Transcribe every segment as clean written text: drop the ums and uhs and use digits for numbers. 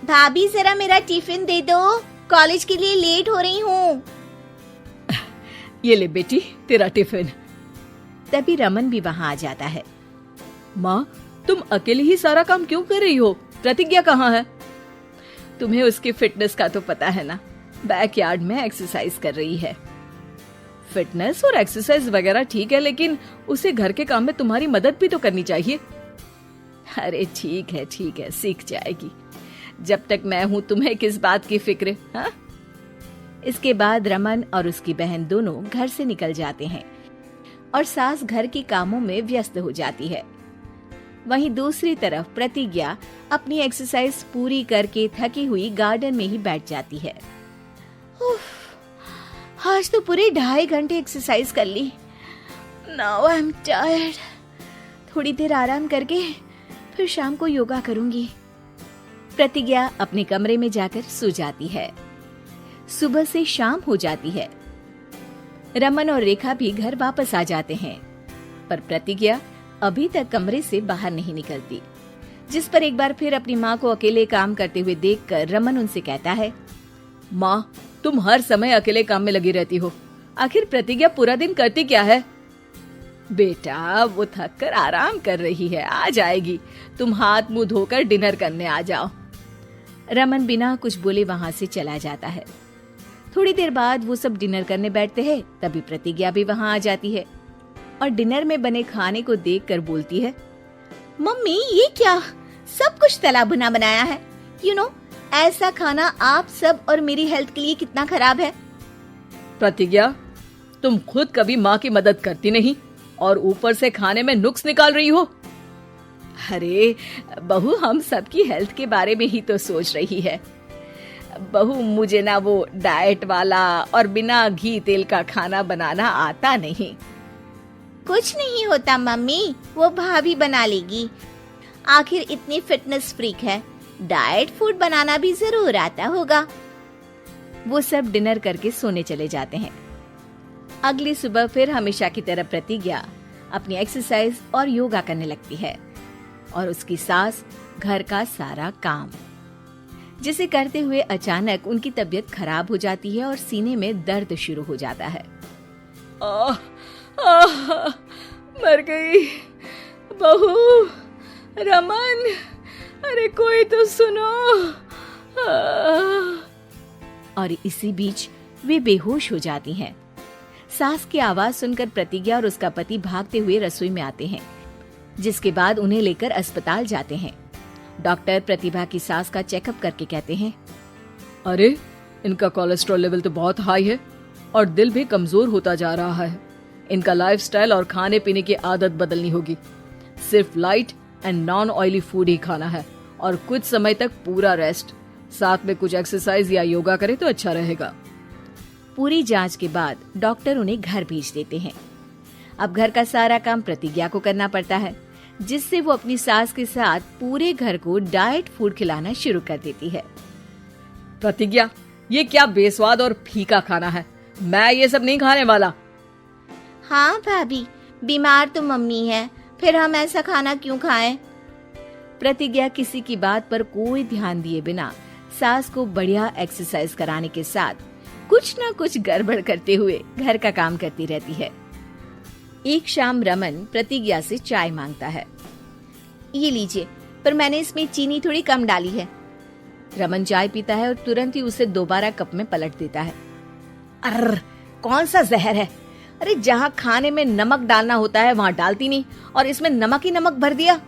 भाभी जरा मेरा टिफिन दे दो, कॉलेज के लिए लेट हो रही हूँ। ये ले बेटी तेरा टिफिन। तभी रमन भी वहाँ आ जाता है। माँ, तुम अकेले ही सारा काम क्यों कर रही हो? प्रतिज्ञा कहाँ है? तुम्हें उसकी फिटनेस का तो पता है ना, बैकयार्ड में एक्सरसाइज कर रही है। फिटनेस और एक्सरसाइज वगैरह ठीक है, लेकिन उसे घर के काम में तुम्हारी मदद भी तो करनी चाहिए। अरे ठीक है, सीख जाएगी। जब तक मैं हूं तुम्हें किस बात की फिक्र? हाँ? इसके बाद रमन और उसकी बहन दोनों घर से निकल जाते हैं और सास घर के कामों में व्यस्त हो जाती है। वहीं दूसरी तरफ प्रतिज्ञा अपनी एक्सरसाइज पूरी करके थकी हुई गार्डन में ही बैठ जाती है। आज तो पूरे 2.5 घंटे एक्सरसाइज कर ली। Now I am tired. थोड़ी देर आराम करके फिर शाम को योगा करूंगी। प्रतिज्ञा अपने कमरे में जाकर सो जाती है। सुबह से शाम हो जाती है। रमन और रेखा भी घर वापस आ जाते हैं, पर प्रतिज्ञा अभी तक कमरे से बाहर नहीं निकलती, जिस पर एक बार फिर अपनी माँ को अकेले काम करते हुए देखकर रमन उनसे कहता है, माँ, तुम हर समय अकेले काम में लगी रहती हो। आखिर प्रतिज्ञा पूरा दिन करती क्या है? बेटा, वो थक कर आराम कर रही है, आ जाएगी। तुम हाथ मुंह धोकर डिनर करने आ जाओ। रमन बिना कुछ बोले वहाँ से चला जाता है। थोड़ी देर बाद वो सब डिनर करने बैठते हैं। तभी प्रतिज्ञा भी वहाँ आ जाती है और डिनर में बने खाने को देखकर बोलती है, मम्मी ये क्या, सब कुछ तला भुना बनाया है। यू नो, ऐसा खाना आप सब और मेरी हेल्थ के लिए कितना खराब है। प्रतिज्ञा, तुम खुद कभी माँ की मदद करती नहीं और ऊपर से खाने में नुक्स निकाल रही हो। अरे बहू, हम सबकी हेल्थ के बारे में ही तो सोच रही है। बहू, मुझे ना वो डाइट वाला और बिना घी तेल का खाना बनाना आता नहीं। कुछ नहीं होता मम्मी, वो भाभी बना लेगी। आखिर इतनी फिटनेस फ्रीक है, डाइट फूड बनाना भी जरूर आता होगा। वो सब डिनर करके सोने चले जाते हैं। अगली सुबह फिर हमेशा की तरह प्रतिज्ञा अपनी एक्सरसाइज और योगा करने लगती है और उसकी सास घर का सारा काम, जिसे करते हुए अचानक उनकी तबीयत खराब हो जाती है और सीने में दर्द शुरू हो जाता है। मर गई बहू। रमन, अरे कोई तो सुनो। और इसी बीच वे बेहोश हो जाती हैं। सास की आवाज सुनकर प्रतिज्ञा और उसका पति भागते हुए रसोई में आते हैं, जिसके बाद उन्हें लेकर अस्पताल जाते हैं। डॉक्टर प्रतिभा की सास का चेकअप करके कहते हैं, अरे इनका कोलेस्ट्रॉल लेवल तो बहुत हाई है और दिल भी कमजोर होता जा रहा है। इनका लाइफस्टाइल और खाने पीने की आदत बदलनी होगी। सिर्फ light and non oily food ही खाना है और कुछ समय तक पूरा रेस्ट, साथ में कुछ एक्सरसाइज या योगा करे तो अच्छा रहेगा। पूरी जांच के बाद डॉक्टर उन्हें घर भेज देते हैं। अब घर का सारा काम प्रतिज्ञा को करना पड़ता है, जिससे वो अपनी सास के साथ पूरे घर को डाइट फूड खिलाना शुरू कर देती है। प्रतिज्ञा, ये क्या बेस्वाद और फीका खाना है, मैं ये सब नहीं खाने वाला। हाँ भाभी, बीमार तो मम्मी है, फिर हम ऐसा खाना क्यों खाएं? प्रतिज्ञा किसी की बात पर कोई ध्यान दिए बिना सास को बढ़िया एक्सरसाइज कराने के साथ कुछ न कुछ गड़बड़ करते हुए घर का काम करती रहती है। एक शाम रमन प्रतिज्ञा से चाय मांगता है। ये लीजिए, पर मैंने इसमें चीनी थोड़ी कम डाली है। रमन चाय पीता है और तुरंत ही उसे दोबारा कप में पलट देता है। अर्र, कौन सा जहर है? अरे जहाँ खाने में नमक डालना होता है वहाँ डालती नहीं और इसमें नमक ही नमक भर दिया।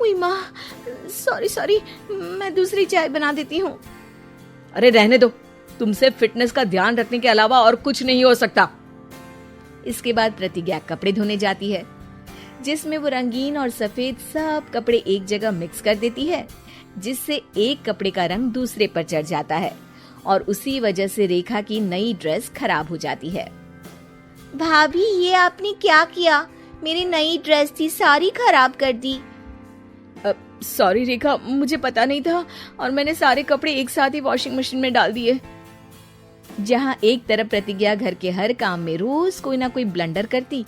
उई माँ, सॉरी, मैं दूसरी चाय बना देती हूँ। अरे रहने दो, तुमसे फिटनेस का ध्यान रखने के अलावा और कुछ नहीं हो सकता। इसके बाद प्रतिज्ञा कपड़े धोने जाती है, जिसमें वो रंगीन और सफेद सब कपड़े एक जगह मिक्स कर देती है, जिससे एक कपड़े का रंग दूसरे पर चढ़ जाता है और उसी वजह से रेखा की नई ड्रेस खराब हो जाती है। भाभी, ये आपने क्या किया? मेरी नई ड्रेस थी, सारी खराब कर दी। सॉरी रेखा, मुझे पता नहीं था और मैंने सारे कपड़े एक साथ ही वॉशिंग मशीन में डाल दिए। जहाँ एक तरफ प्रतिज्ञा घर के हर काम में रोज कोई ना कोई ब्लंडर करती,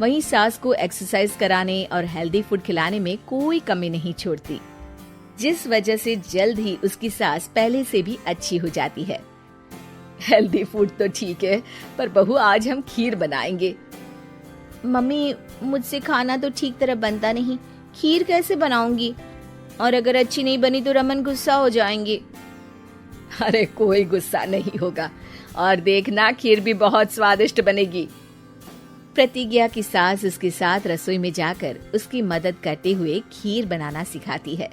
वहीं सास को एक्सरसाइज कराने और हेल्दी फूड खिलाने में कोई कमी नहीं छोड़ती। जिस वजह से जल्द ही उसकी सांस पहले से भी अच्छी हो जाती है। हेल्दी फूड तो ठीक है, पर बहू आज हम खीर बनाएंगे। मम्मी, मुझसे खाना तो ठीक तरह बनता नहीं, खीर कैसे बनाऊंगी? और अगर अच्छी नहीं बनी तो रमन गुस्सा हो जाएंगे। अरे कोई गुस्सा नहीं होगा, और देखना खीर भी बहुत स्वादिष्ट बनेगी। प्रतिज्ञा की सास उसके साथ रसोई में जाकर उसकी मदद करते हुए खीर बनाना सिखाती है,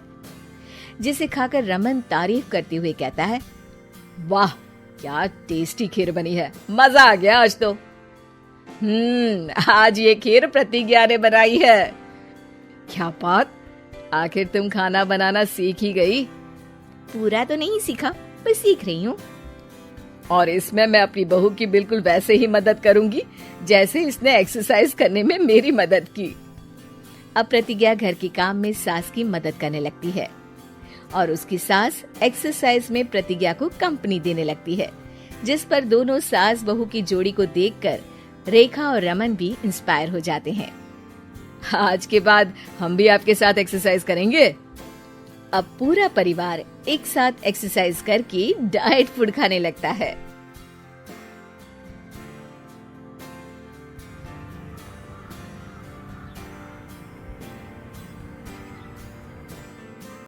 जिसे खाकर रमन तारीफ करते हुए कहता है, वाह क्या टेस्टी खीर बनी है, मजा आ गया आज तो। आज ये खीर प्रतिज्ञा ने बनाई है। क्या बात, आखिर तुम खाना बनाना सीख ही गई? पूरा तो नहीं सीखा, पर सीख रही हूँ। और इसमें मैं अपनी बहू की बिल्कुल वैसे ही मदद करूंगी जैसे इसने एक्सरसाइज करने में मेरी मदद की। अब प्रतिज्ञा घर के काम में सास की मदद करने लगती है और उसकी सास एक्सरसाइज में प्रतिज्ञा को कंपनी देने लगती है, जिस पर दोनों सास बहू की जोड़ी को देखकर रेखा और रमन भी इंस्पायर हो जाते हैं। आज के बाद हम भी आपके साथ एक्सरसाइज करेंगे। अब पूरा परिवार एक साथ एक्सरसाइज करके डाइट फूड खाने लगता है।